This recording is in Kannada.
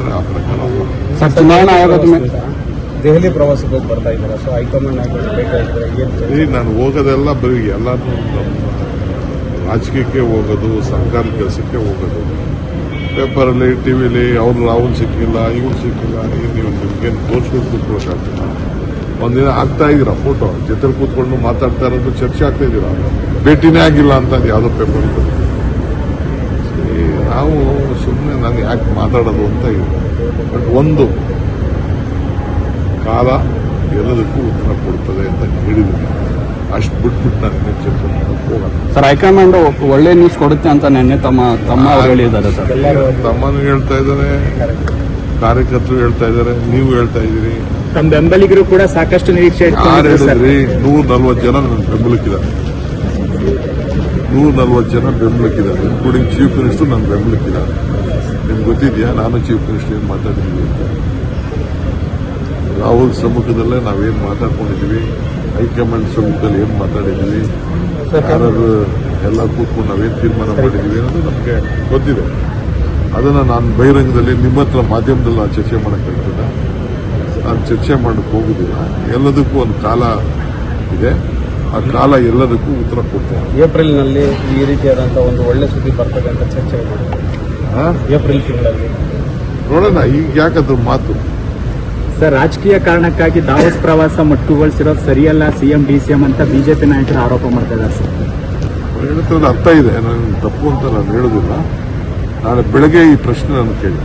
ಹೇಳ್ತಾರೆ ಆ ಪ್ರಕಾರ ಹೋಗ್ತಾರೆ. ಸರ್, ಚುನಾವಣಾ ಆಯೋಗದ ಮೇಲೆ ದೆಹಲಿ ಪ್ರವಾಸಕ್ಕೆ ಹೋಗಿ ಬರ್ತಾ ಇದ್ದಾರೆ. ಸೊ ಹೈಕಮಾಂಡ್ ನಾಯಕರು ಬೇಕಾಗಿದ್ದಾರೆ. ಏನು ನಾನು ಹೋಗೋದೆಲ್ಲ ಬರೀ ಎಲ್ಲಾನು ನಮ್ಮ ರಾಜಕೀಯಕ್ಕೆ ಹೋಗೋದು, ಸರ್ಕಾರಿ ಕೆಲಸಕ್ಕೆ ಹೋಗೋದು. ಪೇಪರಲ್ಲಿ, ಟಿವಿಲಿ ಅವ್ನು ಸಿಕ್ಕಿಲ್ಲ, ಇವ್ರು ಸಿಕ್ಕಿಲ್ಲ, ನೀವು ನಿಮ್ಗೇನು ತೋರಿಸ್ಬೇಕು ಕೂತ್ಕೊಳ್ಳೋಕ್ಕಾಗ್ತಿಲ್ಲ. ಒಂದಿನ ಆಗ್ತಾ ಇದ್ದೀರಾ ಫೋಟೋ ಜೊತೆ ಕೂತ್ಕೊಂಡು ಮಾತಾಡ್ತಾ ಇರೋದು, ಚರ್ಚೆ ಆಗ್ತಾ ಇದ್ದೀರಾ, ಭೇಟಿನೇ ಆಗಿಲ್ಲ ಅಂತ ಯಾವುದೋ ಪೇಪರ್. ನಾವು ಸುಮ್ಮನೆ ನಾನು ಯಾಕೆ ಮಾತಾಡೋದು ಅಂತ ಇದೆ. ಬಟ್ ಒಂದು ಕಾಲ ಎಲ್ಲದಕ್ಕೂ ಉತ್ತರ ಕೊಡ್ತದೆ ಅಂತ ಹೇಳಿದ್ದೀನಿ. ಅಷ್ಟು ಬಿಟ್ಬಿಟ್ಟು ನಾನು ಚರ್ಚೆ ಮಾಡೋಕ್ಕೆ ಹೋಗಲ್ಲ. ಸರ್, ಹೈಕಮಾಂಡ್ ಒಳ್ಳೆ ನ್ಯೂಸ್ ಕೊಡುತ್ತೆ ಅಂತ ನಿನ್ನೆ ತಮ್ಮ ಅವ್ರು ಹೇಳಿದ್ದಾರೆ ಸರ್. ತಮ್ಮನು ಹೇಳ್ತಾ ಇದ್ದಾರೆ, ಕಾರ್ಯಕರ್ತರು ಹೇಳ್ತಾ ಇದ್ದಾರೆ, ನೀವು ಹೇಳ್ತಾ ಇದ್ದೀರಿ. ತಮ್ಮ ಬೆಂಬಲಿಗರು ಕೂಡ ಸಾಕಷ್ಟು ನಿರೀಕ್ಷೆ ಯಾರು ಹೇಳಿದ್ರಿ? 140 ಜನ ನನ್ನ ಬೆಂಬಲಕ್ಕಿದ್ದಾರೆ. 140 ಜನ ಬೆಂಬಲಕ್ಕಿದ್ದಾರೆ, ಇನ್ಕ್ಲೂಡಿಂಗ್ ಚೀಫ್ ಮಿನಿಸ್ಟರ್ ನನ್ನ ಬೆಂಬಲಕ್ಕಿದ್ದಾರೆ. ನಿಮ್ಗೆ ಗೊತ್ತಿದೆಯಾ ನಾನು ಚೀಫ್ ಮಿನಿಸ್ಟರ್ ಏನು ಮಾತಾಡಿದ್ದೀವಿ ಅಂತ? ರಾಹುಲ್ ಸಮ್ಮುಖದಲ್ಲೇ ನಾವೇನು ಮಾತಾಡ್ಕೊಂಡಿದ್ದೀವಿ, ಹೈಕಮಾಂಡ್ ಸಮ್ಮುಖದಲ್ಲಿ ಏನು ಮಾತಾಡಿದ್ದೀವಿ, ಯಾರು ಎಲ್ಲ ಕೂತ್ಕೊಂಡು ನಾವೇನು ತೀರ್ಮಾನ ಮಾಡಿದ್ದೀವಿ ಅನ್ನೋದು ನಮಗೆ ಗೊತ್ತಿದೆ. ಅದನ್ನು ನಾನು ಬಹಿರಂಗದಲ್ಲಿ ನಿಮ್ಮ ಹತ್ರ ಮಾಧ್ಯಮದಲ್ಲಿ ನಾನು ಚರ್ಚೆ ಮಾಡೋಕ್ಕಾಗ್ತದೆ. ನಾನು ಚರ್ಚೆ ಮಾಡೋಕ್ಕೆ ಹೋಗುದಿಲ್ಲ. ಎಲ್ಲದಕ್ಕೂ ಒಂದು ಕಾಲ ಇದೆ, ಆ ಕಾಲ ಎಲ್ಲದಕ್ಕೂ ಉತ್ತರ ಕೊಡ್ತೇನೆ. ಏಪ್ರಿಲ್ನಲ್ಲಿ ಈ ರೀತಿಯಾದಂತಹ ಒಂದು ಒಳ್ಳೆ ಸುದ್ದಿ ಬರ್ತದೆ ಅಂತ ಚರ್ಚೆ ಇದೆ. ಏಪ್ರಿಲ್ ತಿಂಗಳಲ್ಲಿ ನೋಡೋಣ. ಈಗ ಯಾಕಂದ್ರೆ ಮಾತು ಸರ್, ರಾಜಕೀಯ ಕಾರಣಕ್ಕಾಗಿ ದಾವೋಸ್ ಪ್ರವಾಸ ಮೊಟ್ಟುಗೊಳಿಸಿರೋದು ಸರಿಯಲ್ಲ ಸಿಎಂ ಡಿಸಿಎಂ ಅಂತ ಬಿಜೆಪಿ ನಾಯಕರು ಆರೋಪ ಮಾಡ್ತಾ ಇದ್ದಾರೆ ಸರ್. ಹೇಳ್ತಿರೋದು ಅರ್ಥ ಇದೆ, ನಾನು ತಪ್ಪು ಅಂತ ನಾನು ಹೇಳೋದಿಲ್ಲ. ನಾಳೆ ಬೆಳಗ್ಗೆ ಈ ಪ್ರಶ್ನೆ ನಾನು ಕೇಳಿ